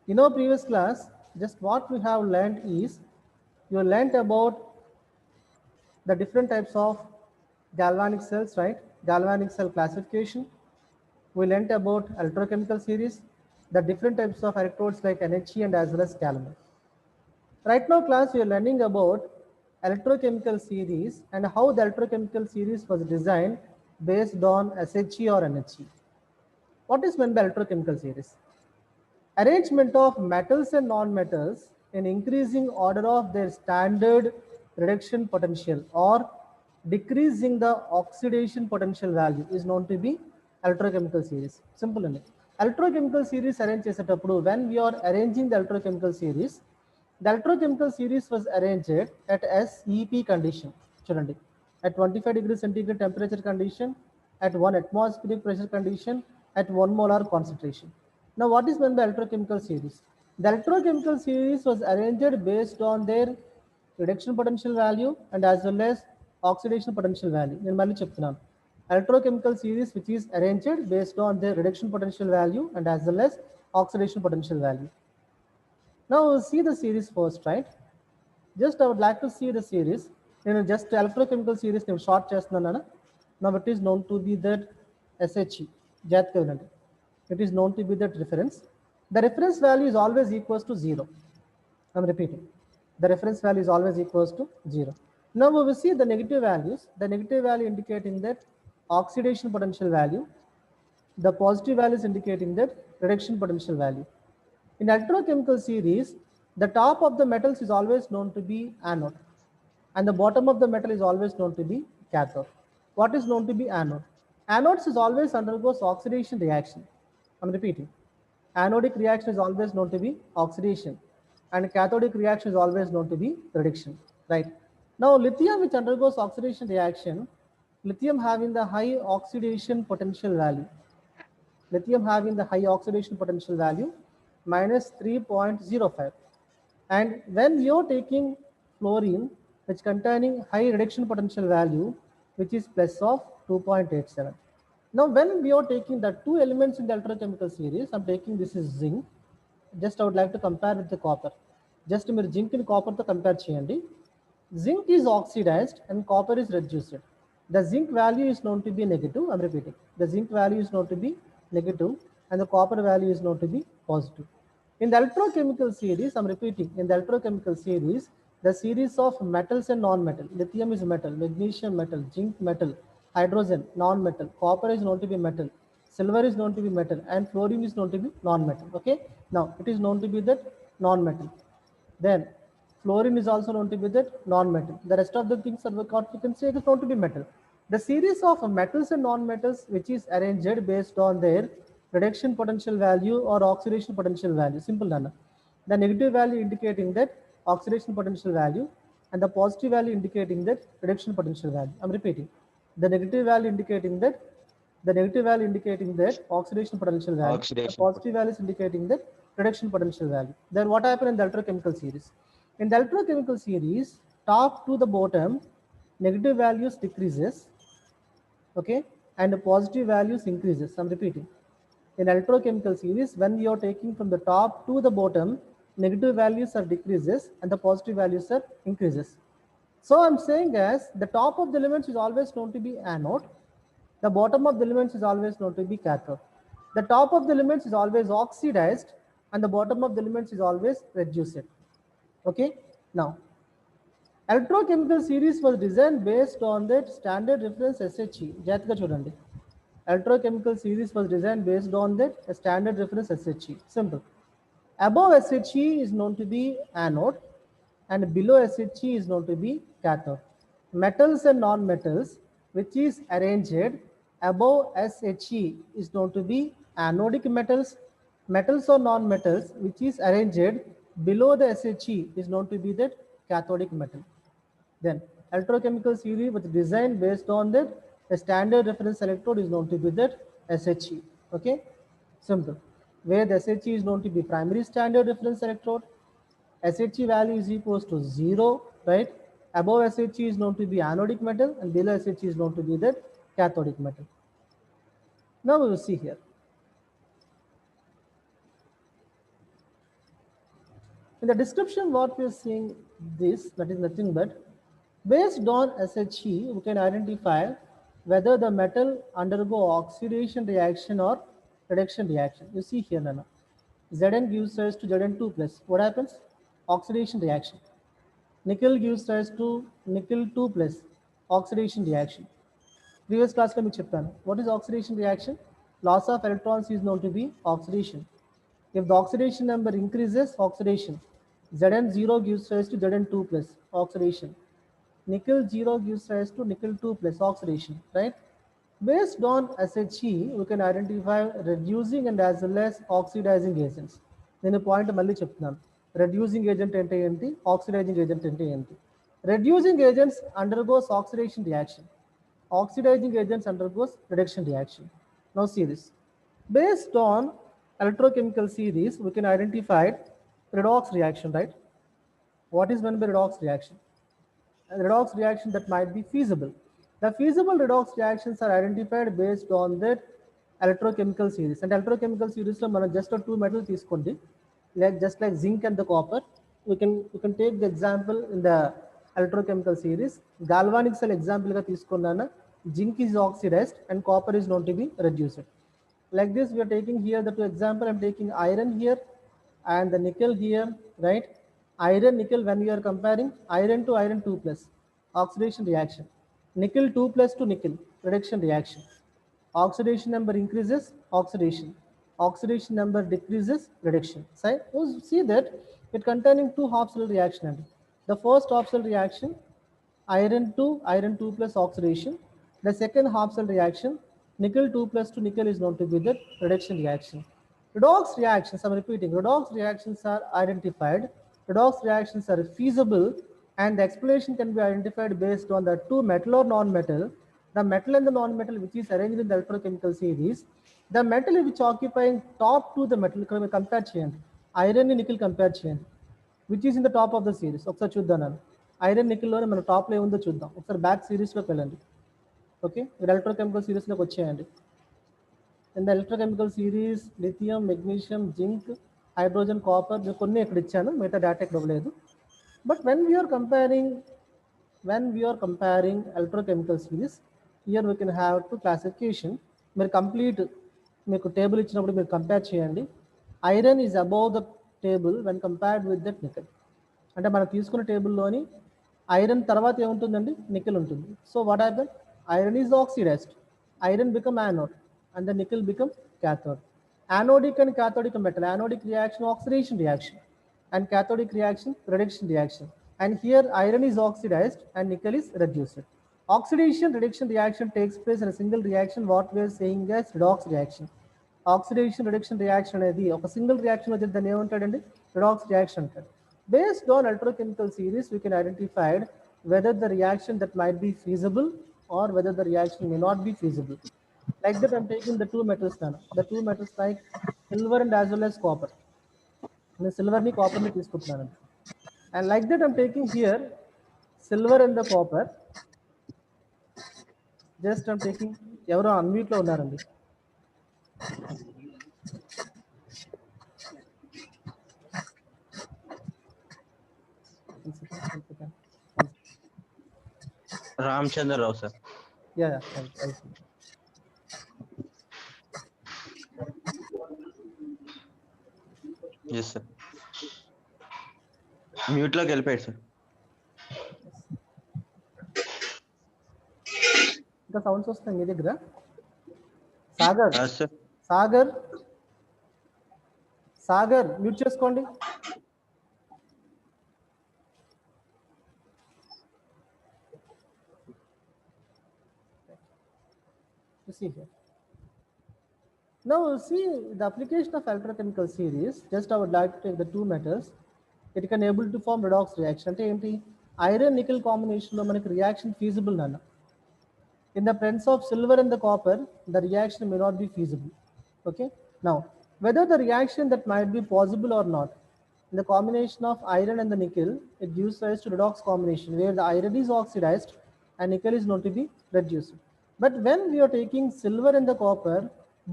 In our previous class, just what we have learned is, you learned about the different types of galvanic cells, right? Galvanic cell classification. We learnt about electrochemical series, the different types of electrodes like NHE and as well as calomel. Right now class, we are learning about electrochemical series and how the electrochemical series was designed based on SHE or NHE. What is meant by electrochemical series? Arrangement of metals and non-metals in increasing order of their standard reduction potential or decreasing the oxidation potential value is known to be electrochemical series. Simple enough. Electrochemical series arrange చేసేటప్పుడు when we are arranging the electrochemical series was arranged at SEP condition. చూడండి, at 25 degrees centigrade temperature condition, at 1 atmospheric pressure condition, at 1 molar concentration. Now, what is meant by electrochemical series? The electrochemical series was arranged based on their reduction potential value and as well as oxidation potential value. నేను మళ్ళీ చెప్తున్నాను. Electrochemical series which is arranged based on their reduction potential value and as well as oxidation potential value. Now see the series first, right? Just I would like to see the series. Just electrochemical series నేను short చేస్తున్నాను. Now it is known to be that SHE. జాగ్రత్తగా వినండి. It is known to be that reference. The reference value is always equals to 0. I'm repeating. The reference value is always equals to 0. Now we will see the negative values. The negative value indicating that oxidation potential value. The positive values indicating that reduction potential value. In electrochemical series, the top of the metals is always known to be anode and the bottom of the metal is always known to be cathode. What is known to be anode? Anodes is always undergoes oxidation reaction. I'm repeating. Anodic reaction is always known to be oxidation and cathodic reaction is always known to be reduction, right? Now lithium which undergoes oxidation reaction, lithium having the high oxidation potential value. Lithium having the high oxidation potential value minus 3.05. And when you're taking fluorine which containing high reduction potential value which is plus of 2.87. Now when we are taking the two elements in the electrochemical series, I'm taking this is zinc. Just I would like to compare with the copper. Just మీరు zinc and copper తో compare చేయండి. Zinc is oxidized and copper is reduced. The zinc value is known to be negative. I'm repeating. The zinc value is known to be negative and the copper value is known to be positive. In the electrochemical series, I'm repeating, in the electrochemical series, the series of metals and non-metal, lithium is metal, magnesium metal, zinc metal, hydrogen non-metal, copper is known to be metal, silver is known to be metal, and fluorine is known to be non-metal. Okay, now it is known to be that non-metal. Then fluorine is also known to be that non-metal. The rest of the things are what we can say is known to be metal. The series of metals and non-metals which is arranged based on their reduction potential value or oxidation potential value. Simple nana. The negative value indicating that oxidation potential value and the positive value indicating that reduction potential value. I'm repeating. The negative value indicating that oxidation potential value. The positive value is indicating that reduction potential value. Then what happened in the electrochemical series? In the electrochemical series, top to the bottom, negative values decreases, okay, and the positive values increases. I'm repeating. In electrochemical series, when we are taking from the top to the bottom, negative values are decreases and the positive values are increases. So I'm saying as the top of the elements is always known to be anode, the bottom of the elements is always known to be cathode. The top of the elements is always oxidized and the bottom of the elements is always reduced. Okay, now electrochemical series was designed based on that standard reference SHE. జాగ్రత్తగా చూడండి. Electrochemical series was designed based on that standard reference SHE. Simple. Above SHE is known to be anode and below SHE is known to be cathode. Metals and non-metals which is arranged above SHE is known to be anodic metals. Metals or non-metals which is arranged below the SHE is known to be that cathodic metal. Then electrochemical series was designed based on that a standard reference electrode is known to be that SHE. Okay, simple. Where the SHE is known to be primary standard reference electrode, SHE value is equals to 0, right? Above SHE is known to be anodic metal and below SHE is known to be that cathodic metal. Now we will see here. In the description, what we are seeing this, that is nothing but based on SHE, we can identify whether the metal undergo oxidation reaction or reduction reaction. You see here, Nana. Zn gives rise to Zn2 plus. What happens? Oxidation reaction. Nickel gives rise to nickel 2 plus. Oxidation reaction. Previous class lo meeku cheppanu. What is oxidation reaction? Loss of electrons is known to be oxidation. If the oxidation number increases, oxidation. Zn0 gives rise to Zn2 plus, oxidation. Nickel 0 gives rise to nickel 2 plus, oxidation, right? Based on SHE, we can identify reducing and as well as oxidizing agents. నేను point మళ్ళీ చెప్తున్నాను. Reducing agent అంటే ఏంటి, oxidising agent అంటే ఏంటి. Reducing agents undergoes oxidation reaction. Oxidizing agents undergoes reduction reaction. Now see this. Based on electrochemical series, we can identify redox reaction, right? What is meant by redox reaction? A redox reaction that might be feasible. The feasible redox reactions are identified based on that electrochemical series. And electrochemical series lo mana just two metals తీసుకోండి, like just like zinc and the copper. We can take the example in the electrochemical series. Galvanic cell example ga తీసుకున్నాను. Zinc is oxidized and copper is known to be reduced. Like this, we are taking here the two example. I'm taking iron here and the nickel here, right? Iron, nickel, when we are comparing iron to iron 2 plus, oxidation reaction. Nickel 2 plus to nickel, reduction reaction. Oxidation number increases, oxidation. Oxidation number decreases, reduction. So see that it containing two half cell reaction. The first half cell reaction, iron 2 plus oxidation. The second half cell reaction, nickel 2 plus to nickel, is known to be the reduction reaction. Redox reactions, I'm repeating, redox reactions are identified. Redox reactions are feasible and the explanation can be identified based on the two metal or non-metal. The metal and the non-metal which is arranged in the electrochemical series. The metal which occupying top to the metal, compare cheyandi. Iron and nickel compare cheyandi. Which is in the top of the series. ఒకసారి చూద్దాం నేను. Iron నికెల్లోనే మన టాప్లో ఏముందో చూద్దాం. ఒకసారి back సిరీస్లోకి వెళ్ళండి. Okay, మీరు ఎలక్ట్రోకెమికల్ సిరీస్లోకి వచ్చేయండి. In the electrochemical series lithium, magnesium, zinc, hydrogen, copper, నేను కొన్ని ఇక్కడ ఇచ్చాను, మిగతా డేటా ఇక్కడ ఇవ్వలేదు. But when we are comparing electrochemical series, here we can have two classification. మీరు కంప్లీట్ మీకు టేబుల్ ఇచ్చినప్పుడు మీరు కంపేర్ చేయండి. Iron is above the table when compared with that nickel. అంటే మనం తీసుకున్న టేబుల్లోని ఐరన్ తర్వాత ఏముంటుందండి, నికెల్ ఉంటుంది. So what happen, iron is oxidized, iron become anode and the nickel become cathode. Anodic and cathodic metal, anodic reaction oxidation reaction and cathodic reaction reduction reaction. And here iron is oxidized and nickel is reduced. Oxidation reduction reaction takes place in a single reaction, what we are saying as redox reaction. Oxidation reduction reaction అనేది ఒక single reaction వచ్చి దాన్ని ఏమంటాడండి, redox reaction అంటాడు. Based on electrochemical series, we can identify whether the reaction that might be feasible or whether the reaction may not be feasible. Like that, I'm taking the two metals now. The two metals like silver and as well as copper. The silver ni copper ni తీసుకుంటున్నాను. And like that, I'm taking here silver and the copper. Just I'm taking, ఎవరో unmute లో ఉన్నారండి. Ramchandrarao sir. Yeah, thanks. Yes sir. Mute లోకి వెళ్ళిపోయాడు sir. ఇంకా sounds వస్తున్నాయి మీ దగ్గర? Sagar, sir Sagar, Sagar mute చేసుకోండి. See here. Now see the application of electrochemical series. Just I would like to take the two metals. It can able to form redox reaction. అంటే ఏంటి, iron nickel combination లో మనకి reaction feasible నాన్న. In the presence of silver and the copper, the reaction may not be feasible. Okay. Now, whether the reaction that might be possible or not, in the combination of iron and the nickel, it gives rise to redox combination where the iron is oxidized and nickel is known to be reduced. But when we are taking silver and the copper,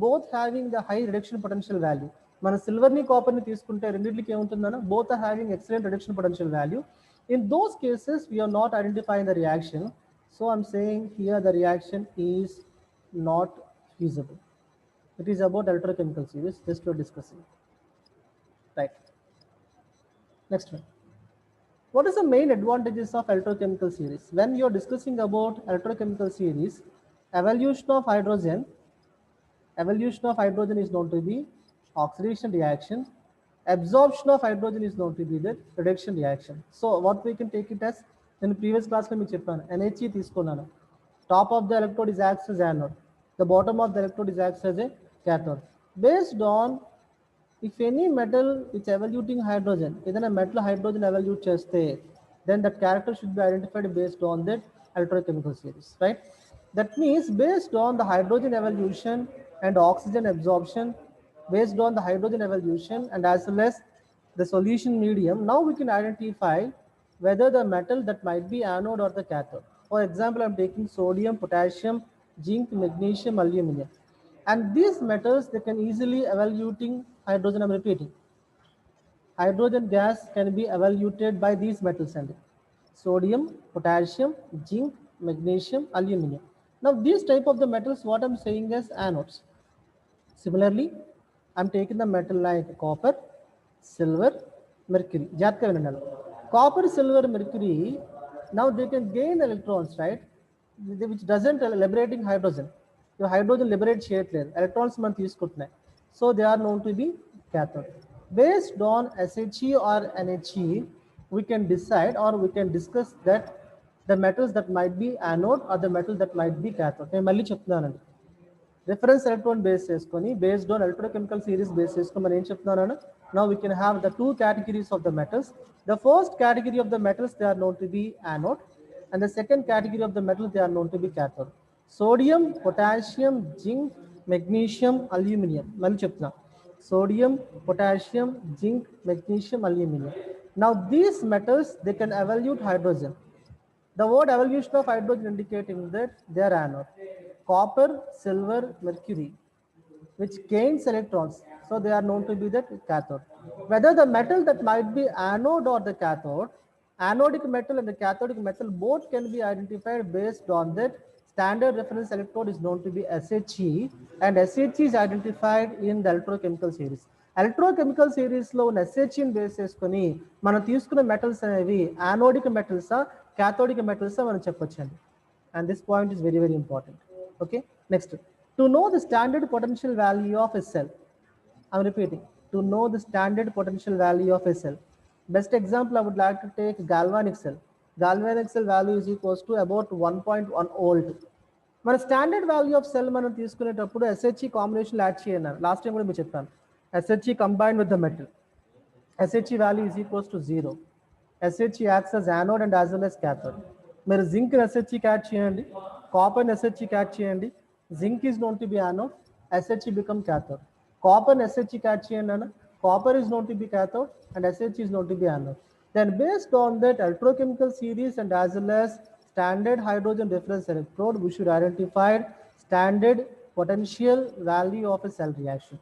both having the high reduction potential value, మన సిల్వర్ని కాపర్ని తీసుకుంటే రెండింటికి ఏముంటుందన్న both are having excellent reduction potential value. In those cases we are not identifying the reaction, so I'm saying here the reaction is not feasible. It is about electrochemical series just we're discussing, right? Next one. What is the main advantages of electrochemical series? When you're discussing about electrochemical series, evolution of hydrogen evolution of hydrogen is known to be oxidation reaction. Absorption of hydrogen is known to be the reduction reaction. So what we can take it as, in the previous class lo meeku cheppanu, NHE తీసుకున్నాను. Top of the electrode is acts as anode, the bottom of the electrode is acts as a cathode. Based on if any metal which evaluating hydrogen, ఏదైనా metal hydrogen evaluate చేస్తే, then that character should be identified based on that electrochemical series, right? That means based on the hydrogen evolution and oxygen absorption, based on the hydrogen evolution and as well as the solution medium, now we can identify whether the metal that might be anode or the cathode. For example, I'm taking sodium, potassium, zinc, magnesium, aluminum. And these metals, they can easily evaluating hydrogen. I'm repeating, hydrogen gas can be evaluated by these metals and sodium, potassium, zinc, magnesium, aluminum. Now these type of the metals, what I'm saying is anodes. Similarly, I'm taking the metal like copper, silver, mercury. Copper, silver, mercury, now they can gain electrons, right? Which doesn't liberating hydrogen. Your hydrogen liberate చేయట్లేదు, electrons మనం తీసుకుంటున్నాయి. So they are known to be cathode. Based on SHE or NHE, we can decide or we can discuss that the metals that might be anode or the metal that might be cathode. నేను మళ్ళీ చెప్తున్నానండి, reference electron base చేసుకొని based on electrochemical series base చేసుకొని మనం ఏం చెప్తున్నాను, now we can have the two categories of the metals. The first category of the metals they are known to be anode and the second category of the metals they are known to be cathode. Sodium, potassium, zinc, magnesium, aluminium. మళ్ళీ చెప్తున్నా, sodium, potassium, zinc, magnesium, aluminum. Now these metals, they can evolute hydrogen. The word evolution of hydrogen indicating that they are anode. Copper, silver, mercury, which gains electrons, so they are known to be the cathode. Whether the metal that might be anode or the cathode, anodic metal and the cathodic metal both can be identified based on that standard reference electrode is known to be SHE, and SHE is identified in the electrochemical series. Electrochemical series లో ఉన్న SHE ని base చేసుకొని మనం తీసుకున్న metals అనేవి anodic మెటల్సా cathodic metals మనం చెప్పొచ్చండి. And this point is very very important. Okay, next, to know the standard potential value of a cell, I'm repeating, to know the standard potential value of a cell. Best example I would like to take galvanic cell. Galvanic cell value is equals to about 1.1 volt. మన standard value of cell మనం తీసుకునేటప్పుడు SHE combination add చేయాలి. Last time కూడా మీరు చెప్పాను, SHE combined with the metal, SHE value is equals to 0. SHE acts as anode and as well as cathode. మీరు zinc SHE add చేయండి, copper SHE add చేయండి, zinc is known to be anode, SHE become cathode. Copper SHE add చేయండి అన్న, copper is known to be cathode and SHE is known to be anode. Then based on that electrochemical series and as well as standard hydrogen reference electrode, we should identify standard potential value of a cell reaction.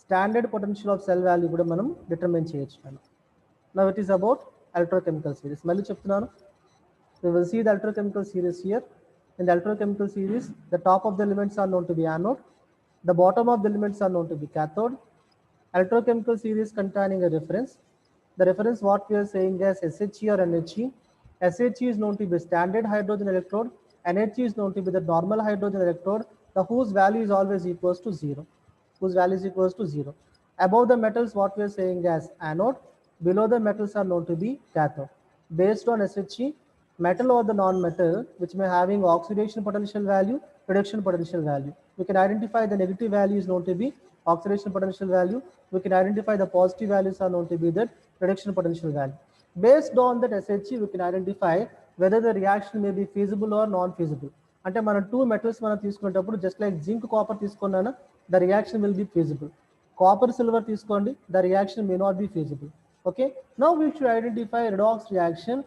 Standard potential of cell value కూడా మనం determine చేయొచ్చు. Now it is about electrochemical series. మళ్ళీ చెప్తున్నాను, we will see the electrochemical series here. In the electrochemical series, the top of the elements are known to be anode, the bottom of the elements are known to be cathode. Electrochemical series containing a reference. The reference what we are saying as SHE or NHE. SHE is known to be standard hydrogen electrode, NHE is known to be the normal hydrogen electrode, the whose value is always equals to 0. Whose value is equals to 0. Above the metals what we are saying as anode, below the metals are known to be cathode. Based on SHE, metal or the non-metal which may having oxidation potential value, reduction potential value. We can identify the negative value is known to be oxidation potential value. We can identify the positive values are known to be the reduction potential value. Based on that SHE, we can identify whether the reaction may be feasible or non-feasible. అంటే మనం two metals మనం తీసుకునేటప్పుడు just like zinc copper తీసుకున్నాను, the reaction will be feasible. Copper silver తీసుకోండి, the reaction may not be feasible. Okay, now we should identify redox reaction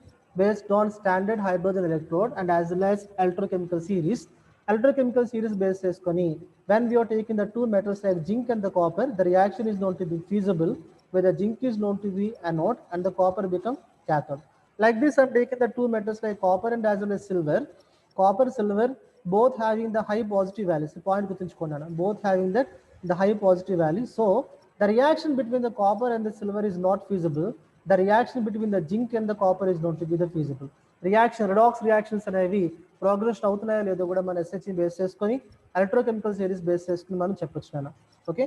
based on standard hydrogen electrode and as well as electrochemical series. electrochemical series base చేసుకొని when we are taking the two metals like zinc and the copper, the reaction is known to be feasible where the zinc is known to be anode and the copper become cathode. Like this, I'm taking the two metals like copper and as well as silver. Copper, silver, both having the high positive values. Point గుర్తుంచుకున్నాను. Both having that the high positive value. So the reaction between the copper and the silver is not feasible. The reaction between the zinc and the copper is known to be the feasible. Reaction redox reactions అనేవి progress అవుతున్నాయో లేదో కూడా మన ఎస్హెచ్ని base చేసుకొని electrochemical series base చేసుకుని మనం చెప్పొచ్చు నాన్న. Okay,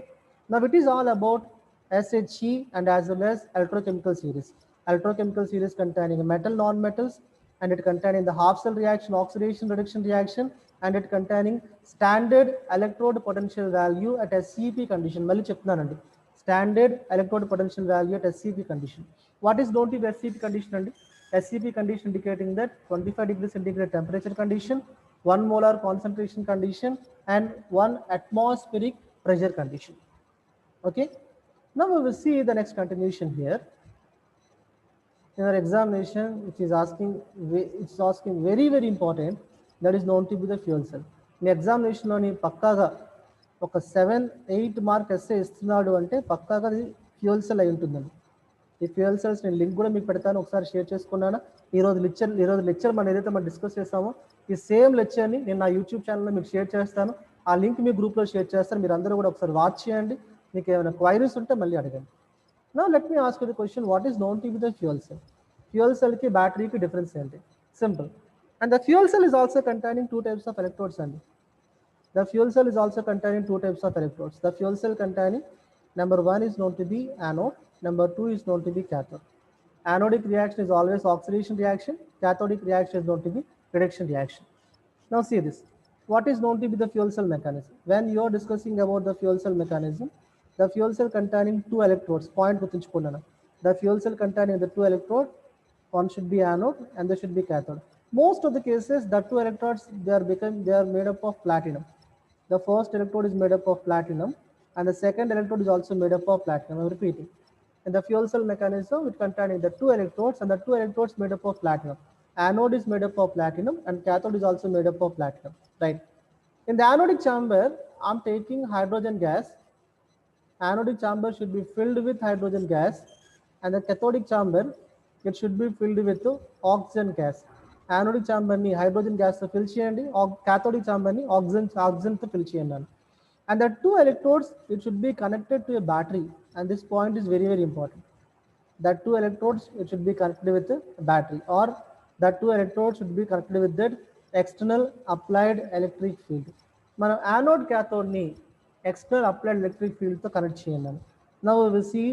now it is all about SHE and as well as electrochemical series. Electrochemical series containing metal, non-metals, and it containing the half cell reaction, oxidation, reduction reaction, and it containing standard electrode potential value at SCP condition. మళ్ళీ చెప్తున్నానండి, standard electrode potential value at SCP condition. What is known to be SCP condition అండి? SCP condition indicating that 25 degrees centigrade temperature condition, 1 molar concentration condition, and 1 atmospheric pressure condition. Okay, now we will see the next continuation here. In our examination, which is asking, it's asking very important, that is known to be the fuel cell. మీ ఎగ్జామినేషన్లోని పక్కాగా ఒక 7-8 mark essay ఇస్తున్నాడు అంటే పక్కాగా అది fuel cell అయి ఉంటుందండి. ఈ fuel cells నేను లింక్ కూడా మీకు పెడతాను, ఒకసారి షేర్ చేసుకున్నాను. ఈరోజు లెక్చర్ మనం ఏదైతే మనం డిస్కస్ చేస్తామో ఈ సేమ్ లెక్చర్ని నేను నా యూట్యూబ్ ఛానల్లో మీకు షేర్ చేస్తాను. ఆ లింక్ మీ గ్రూప్లో షేర్ చేస్తాను, మీరు అందరూ కూడా ఒకసారి వాచ్ చేయండి. మీకు ఏమైనా క్వైరీస్ ఉంటే మళ్ళీ అడగండి. Now let me ask you the question, what is known to be the fuel cell? Fuel cell ki battery ki difference ఏంటి? Simple. And the fuel cell is also containing two types of electrodes అండి. The fuel cell is also containing two types of electrodes. The fuel cell containing, number one is known to be anode, number two is known to be cathode. Anodic reaction is always oxidation reaction, cathodic reaction is known to be reduction reaction. Now see this, what is known to be the fuel cell mechanism? When you are discussing about the fuel cell mechanism, the fuel cell containing two electrodes, point గుర్తుంచుకున్నాను. The fuel cell containing the two electrodes, one should be anode and there should be cathode. Most of the cases, the two electrodes, they are made up of platinum. The first electrode is made up of platinum and the second electrode is also made up of platinum. I'm repeating. In the fuel cell mechanism, it containing the two electrodes and the two electrodes made up of platinum. Anode is made up of platinum and cathode is also made up of platinum, right? In the anodic chamber, I'm taking hydrogen gas. Anodic chamber should be filled with hydrogen gas and the cathodic chamber, it should be filled with oxygen gas. Anodic chamber ni hydrogen gas తో fill చేయండి, cathodic chamber ni oxygen తో fill చేయండి. And the two electrodes, it should be connected to a battery, and this point is very important. That two electrodes, it should be connected with a battery, or that two electrodes should be connected with that external applied electric field. మనం anode cathode ni external applied electric field తో connect చేయండి. Now we will see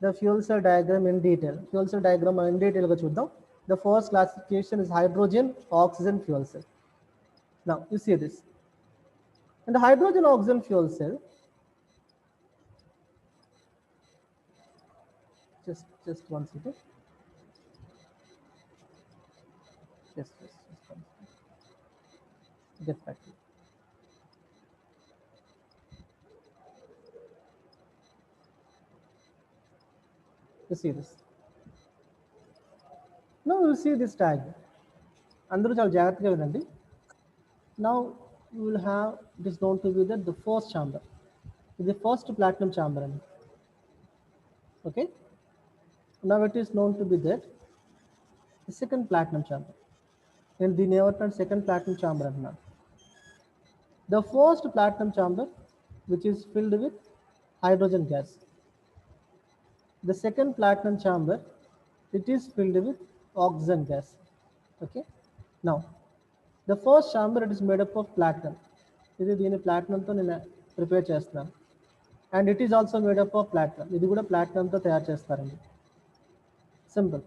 the fuel cell diagram in detail. Fuel cell diagram in detail గా చూద్దాం. The first classification is hydrogen oxygen fuel cell. Now you see this. In the hydrogen oxygen fuel cell, just one second. Just one second. Get back to you. You see this. Now you see this diagram. అందరూ చాలా జాగ్రత్తగా వినండి. Now you will have, it is known to be that the first chamber is the first platinum chamber. Okay. Now it is known to be that the second platinum chamber. And the never second platinum chamber. The first platinum chamber, which is filled with hydrogen gas. The second platinum chamber, it is filled with oxygen gas. Okay. Now, the first chamber, it is made up of platinum. This is the platinum to prepare chestnut. And it is also made up of platinum. This is platinum to tayar chestarandi. Simple.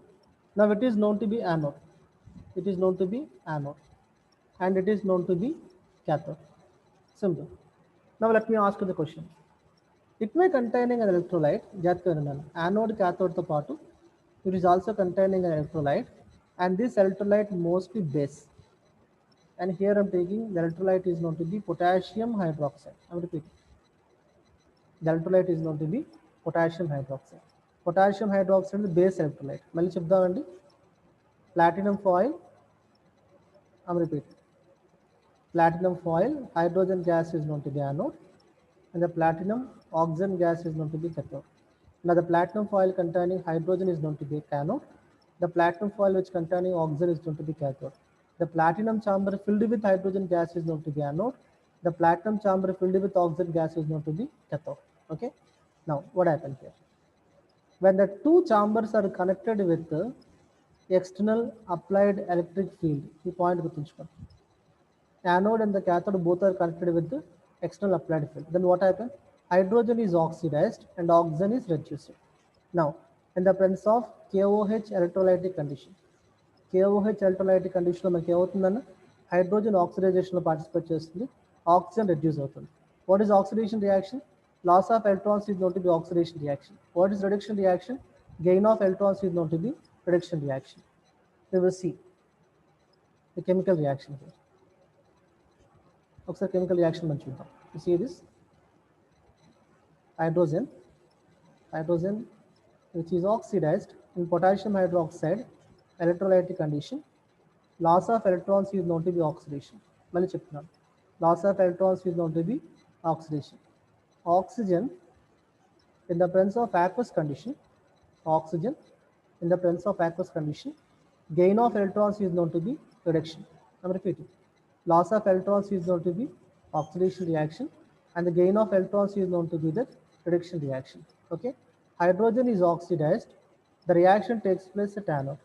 Now it is known to be anode. It is known to be anode. And it is known to be cathode. Simple. Now let me ask you the question. It may containing an electrolyte, anode cathode to part. It is also containing an electrolyte, and this electrolyte mostly base. And here I'm taking the electrolyte is known to be potassium hydroxide. I'm repeating. The electrolyte is known to be potassium hydroxide. Potassium hydroxide is the base electrolyte. Malli chepdamandi. Platinum foil. I'm repeating. platinum foil, hydrogen gas is known to be anode, and the platinum oxygen gas is known to be cathode. Now the platinum foil containing hydrogen is known to be cathode. The platinum foil which containing oxygen is known to be cathode. The platinum chamber filled with hydrogen gas is known to be anode. The platinum chamber filled with oxygen gas is known to be cathode. Okay. Now what happened here? When the two chambers are connected with the external applied electric field, the point guర్తుంచుకోండి. Anode and the cathode both are connected with the external applied field. Then what happens? Hydrogen is oxidized and oxygen is reduced. Now, in the presence of KOH electrolytic condition, KOH electrolytic condition లో మనకి ఏమవుతుందన్న hydrogen ఆక్సిడైజేషన్లో participate చేస్తుంది, oxygen reduce అవుతుంది. What is oxidation reaction? Loss of electrons is known to be oxidation reaction. What is reduction reaction? Gain of electrons is known to be reduction reaction. We will see the chemical reaction here. ఒకసారి chemical reaction మనం చూద్దాం. You see this hydrogen which is oxidized in potassium hydroxide electrolytic condition. Loss of electrons is known to be oxidation. మళ్ళీ చెప్తున్నాను, loss of electrons is known to be oxidation. Oxygen in the presence of aqueous condition, oxygen in the presence of aqueous condition, gain of electrons is known to be reduction. I'm repeating, loss of electrons is known to be oxidation reaction, and the gain of electrons is known to be the reduction reaction. Okay, hydrogen is oxidized, the reaction takes place at anode.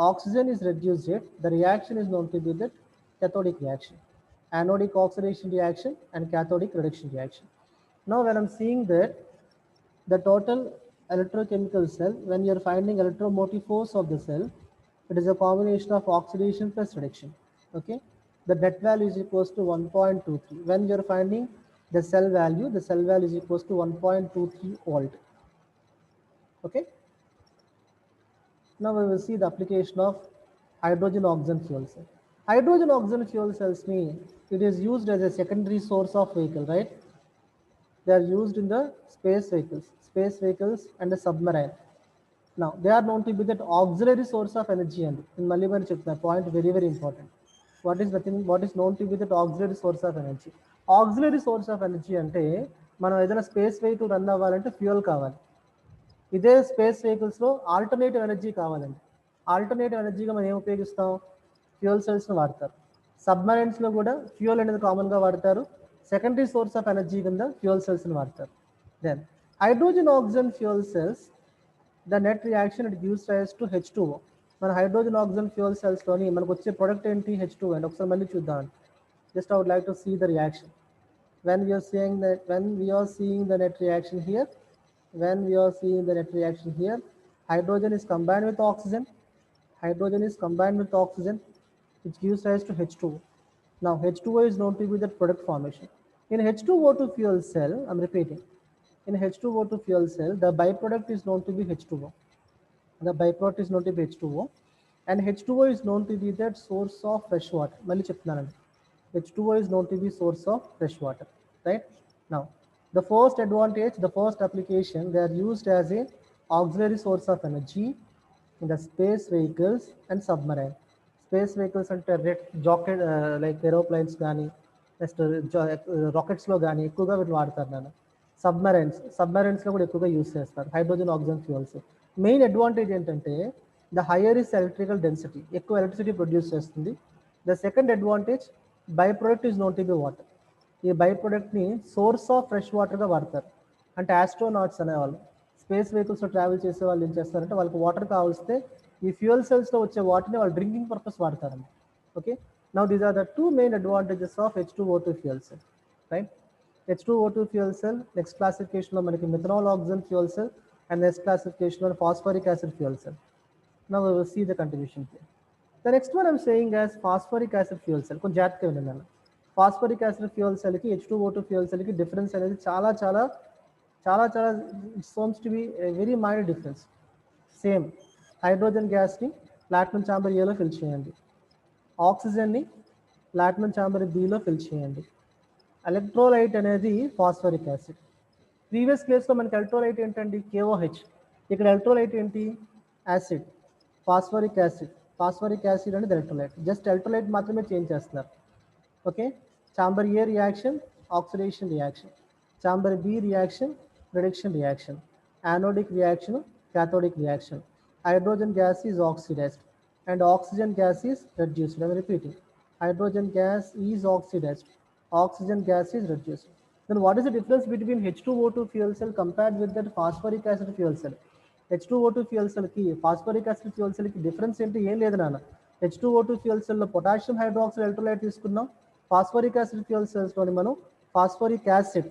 Oxygen is reduced at, the reaction is known to be the cathodic reaction, anodic oxidation reaction and cathodic reduction reaction. Now when I'm seeing that the total electrochemical cell, when you're finding electromotive force of the cell, it is a combination of oxidation plus reduction. Okay, the net value is equals to 1.23. When you're finding the cell value is equals to 1.23 volt. Okay, now we will see the application of hydrogen oxygen fuel cell. Hydrogen oxygen fuel cells mean it is used as a secondary source of vehicle, right? They are used in the space vehicles and the submarine. Now they are known to be that auxiliary source of energy. And in Maliban chapter point, very important. What is the thing? What is known to be that auxiliary source of energy? Auxiliary source of energy అంటే మనం ఏదైనా space vehicle run అవ్వాలంటే fuel కావాలి. ఇదే space వెహికల్స్లో alternative energy కావాలండి. Alternative ఎనర్జీగా మనం ఏం ఉపయోగిస్తాం? ఫ్యూయల్ సెల్స్ని వాడతారు. సబ్మరైన్స్లో కూడా ఫ్యూయల్ అనేది కామన్గా వాడతారు. సెకండరీ సోర్స్ ఆఫ్ ఎనర్జీ కింద ఫ్యూయల్ సెల్స్ని వాడతారు. Then hydrogen oxygen fuel cells, the net reaction it gives rise to H2O. మన హైడ్రోజన్ ఆక్సిజన్ ఫ్యూయల్ సెల్స్లోని మనకు వచ్చే ప్రొడక్ట్ ఏంటి? H2O. అండ్ ఒకసారి మళ్ళీ చూద్దాం. Just I would like to see the reaction. when we are seeing the net reaction here, hydrogen is combined with oxygen, which gives rise to H2O. Now H2O is known to be the product formation. In H2O2 fuel cell, I'm repeating, in H2O2 fuel cell, the byproduct is known to be H2O. And H2O is known to be that source of fresh water. Mali cheptunanandi. H2O is known to be source of fresh water, right? Now, the first advantage, the first application, they are used as a auxiliary source of energy in the space vehicles and submarine. Space vehicles అంటే jacket like aeroplanes కానీ next రాకెట్స్లో కానీ ఎక్కువగా వీటిని వాడతారు. నేను సబ్మరైన్స్లో కూడా ఎక్కువగా use చేస్తారు hydrogen oxygen fuels. Main advantage ఏంటంటే the higher is electrical density, ఎక్కువ ఎలక్ట్రిసిటీ ప్రొడ్యూస్ చేస్తుంది. The second advantage, by product is known to be water. ఈ బై ప్రొడక్ట్ని సోర్స్ ఆఫ్ ఫ్రెష్ వాటర్గా వాడతారు. అంటే ఆస్ట్రోనాట్స్ అనేవాళ్ళు, స్పేస్ వెహికల్స్లో ట్రావెల్ చేసే వాళ్ళు ఏం చేస్తారంటే వాళ్ళకి వాటర్ కావాల్స్తే ఈ ఫ్యూయల్ సెల్స్లో వచ్చే వాటర్ని వాళ్ళు డ్రింకింగ్ పర్పస్ వాడతారండి. Okay, now these are the two main advantages of H2O2 fuel cell, right? H2O2 fuel cell next క్లాసిఫికేషన్లో మనకి methanol oxygen fuel cell and next క్లాసిఫికేషన్లో phosphoric acid fuel cell. Now we will see the continuation here. The next one I'm saying as phosphoric acid fuel cell. కొంచెం జాగ్రత్తగా వినండి. Phosphoric acid fuel సెల్కి H2O2 fuel సెల్కి difference అనేది చాలా seems to be very minor difference. Same hydrogen గ్యాస్ని platinum chamber ఏలో fill చేయండి, ఆక్సిజన్ని ప్లాటినం ఛాంబర్ బిలో ఫిల్ చేయండి. ఎలక్ట్రోలైట్ అనేది ఫాస్ఫరిక్ యాసిడ్. ప్రీవియస్ కేసులో మనకి ఎలక్ట్రోలైట్ ఏంటండి? KOH. ఇక్కడ ఎలక్ట్రోలైట్ ఏంటి? యాసిడ్, ఫాస్ఫరిక్ యాసిడ్ అనేది ఎలక్ట్రోలైట్. జస్ట్ ఎలక్ట్రోలైట్ మాత్రమే చేంజ్ చేస్తున్నారు. Okay, chamber A reaction, oxidation reaction. Chamber B reaction, reduction reaction. Anodic reaction, cathodic reaction. Hydrogen gas is oxidized and oxygen gas is reduced. I am repeating, hydrogen gas is oxidized, oxygen gas is reduced. Then what is the difference between H2O2 fuel cell compared with that phosphoric acid fuel cell? H2O2 fuel cell की phosphoric acid fuel cell की difference ఏంటి? ఏం లేదు నాన్న. H2O2 fuel cell లో potassium hydroxide electrolyte తీసుకున్నాం. Phosphoric acid fuel cells లోని మనం ఫాస్ఫరిక్ యాసిడ్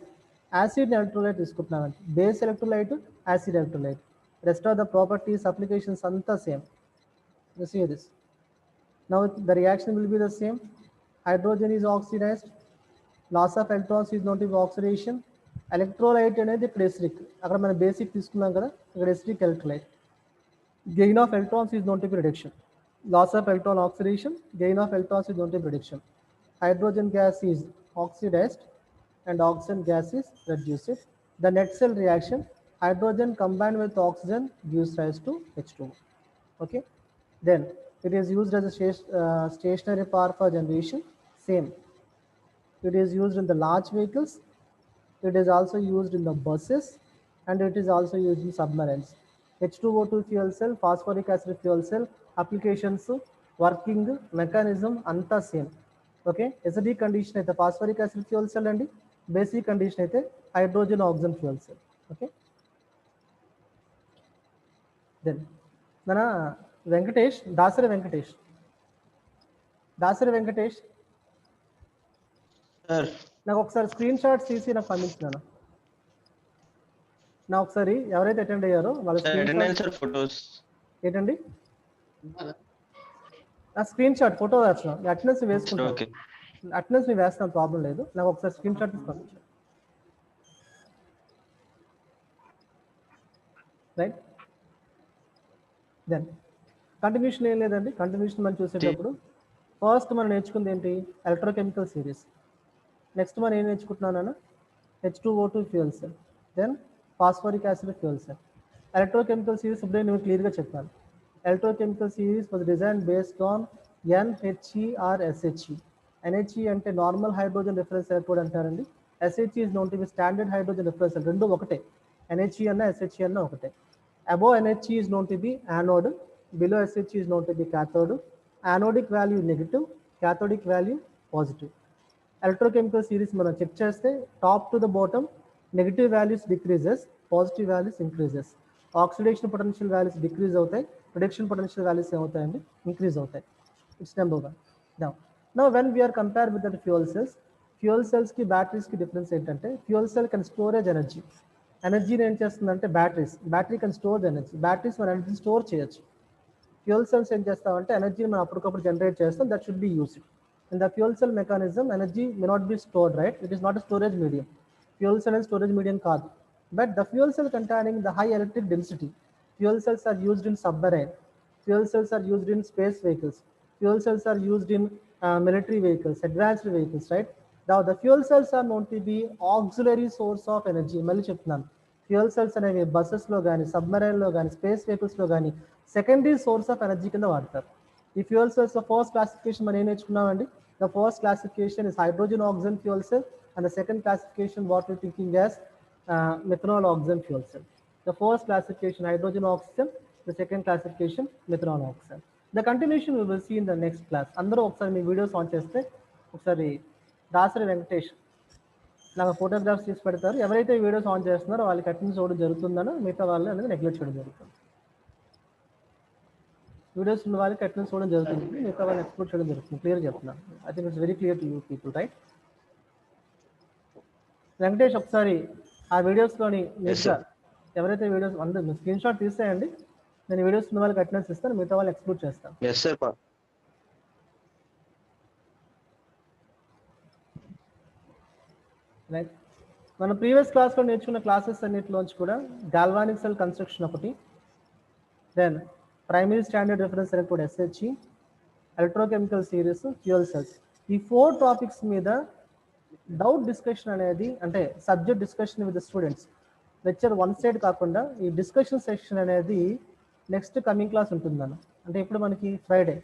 ఎలక్ట్రోలైట్ తీసుకుంటున్నాం. Base electrolyte, acid electrolyte. Rest of the properties, applications అంతా same. You see this. Now the reaction will be the same. Hydrogen is oxidized. Loss of electrons is known to be oxidation. Electrolyte అనేది ఇక్కడ acidic. అక్కడ మనం basic తీసుకున్నాం కదా, ఇక్కడ acidic electrolyte. Gain of electrons is known to be reduction. Loss of electron oxidation, gain of electrons is known to be reduction. Hydrogen gas is oxidized and oxygen gas is reduced. The net cell reaction, hydrogen combined with oxygen gives rise to H2O. Okay, then it is used as a stationary power for generation. Same, it is used in the large vehicles, it is also used in the buses, and it is also used in submarines. H2O2 fuel cell, phosphoric acid fuel cell, applications, working mechanism anta same. Okay, acidic condition అయితే phosphoric acid fuel cell అండి, basic condition అయితే hydrogen oxygen fuel cell. Okay, then మన Venkatesh, Dasari Venkatesh sir నాకు ఒకసారి screen shots తీసి నాకు పంపించినాను. నా ఒకసారి ఎవరైతే అటెండ్ అయ్యారో వాళ్ళ ఫోటోస్ ఏంటండి, నా స్క్రీన్ షాట్ ఫోటో వేస్తున్నాను, అటెండెన్స్ వేసుకుంటాను, అటెండెన్స్ నేను వేస్తాను, ప్రాబ్లం లేదు. నాకు ఒకసారి స్క్రీన్ షాట్ తీసి పంపించాను. రైట్, దెన్ కంటిన్యూషన్ ఏం లేదండి. కంటిన్యూషన్ మనం చూసేటప్పుడు ఫస్ట్ మనం నేర్చుకుంది ఏంటి? Electrochemical series. నెక్స్ట్ మనం ఏం నేర్చుకుంటున్నాను? H2O2 fuel cell, then phosphoric acid fuel cell. Electrochemical series ఇప్పుడే నేను క్లియర్గా చెప్పాను. Electrochemical series was design based on NHE or SHE. NHE అంటే నార్మల్ హైడ్రోజన్ రిఫరెన్స్ ఎలక్ట్రోడ్ అంటారండి. SHE is known to be standard hydrogen reference. రెండు ఒకటే, NHE అన్న SHE అన్న ఒకటే. Above NHE is known to be anode, below SHE is known to be cathode. Anodic value negative, cathodic value positive. Electrochemical series మనం check చేస్తే top to the bottom negative values decreases, positive values increases. Oxidation potential values decrease అవుతాయి, reduction potential values ఏమవుతాయండి? Increase అవుతాయి. It's number 1. Now when we are compared with the fuel cells కి batteries కి difference ఏంటంటే, fuel cell can storage energy. ఎనర్జీని ఏం చేస్తుందంటే battery can store energy. Batteries మన energy store చేయొచ్చు. ఫ్యూయల్ సెల్స్ ఏం చేస్తామంటే ఎనర్జీని మనం అప్పటికప్పుడు జనరేట్ చేస్తాం, that should be used. In the fuel cell mechanism, energy may not be stored, right? It is not a storage medium. Fuel cell and storage medium కాదు. But the fuel cell containing the high electric density, fuel cells are used in submarine, fuel cells are used in space vehicles, fuel cells are used in military vehicles, advanced vehicles, right? Now the fuel cells are known to be auxiliary source of energy. మళ్ళీ చెప్తున్నాను, fuel cells అనేవి బస్సెస్లో కానీ, సబ్మరైన్లో కానీ, space వెహికల్స్లో కానీ secondary source of energy కింద వాడతారు. ఈ fuel cells first classification మనం ఏం నేర్చుకున్నామండి? The first classification is hydrogen oxygen fuel cell, and the second classification what we're thinking as methanol oxygen fuel cell. The first classification hydrogen oxygen, the second classification methanol oxygen. The continuation we will see in the next class. అందరూ ఒకసారి మీ videos on చేస్తే ఒకసారి దాసరి వెంకటేష్ నాకు photographs తీసి పెడతారు. ఎవరైతే videos on చేస్తున్నారో వాళ్ళకి అటెండెన్స్ ఇవ్వడం జరుగుతుందనో, మిగతా వాళ్ళు అనేది నెగ్లెక్ట్ చేయడం జరుగుతుంది. వీడియోస్ ఉన్న వాళ్ళకి అటెండెన్స్ ఇవ్వడం జరుగుతుంది, మిగతా వాళ్ళని ఎక్స్ప్లోర్ చేయడం జరుగుతుంది. క్లియర్ చెప్తున్నాను. I think it's very clear to you people, right? Venkatesh ఒకసారి ఆ వీడియోస్లోని నీట్గా ఎవరైతే వీడియోస్ అందరూ స్క్రీన్ షాట్ తీసేయండి. నేను వీడియోస్ ఉన్న వాళ్ళకి అటెండెన్స్ ఇస్తాను, మిగతా వాళ్ళని ఎక్స్ప్లోర్ చేస్తాను. రైట్, మన ప్రీవియస్ క్లాస్లో నేర్చుకున్న క్లాసెస్ అన్నిటిలోంచి కూడా గాల్వానిక్ సెల్ కన్స్ట్రక్షన్ ఒకటి, then primary standard reference electrode SHE, electrochemical series, fuel cells, ఈ 4 టాపిక్స్ మీద డౌట్ డిస్కషన్ అనేది, అంటే subject discussion with students, lecture 1 side కాకుండా ఈ డిస్కషన్ సెక్షన్ అనేది నెక్స్ట్ కమింగ్ క్లాస్ ఉంటుందన్న. అంటే ఇప్పుడు మనకి ఫ్రైడే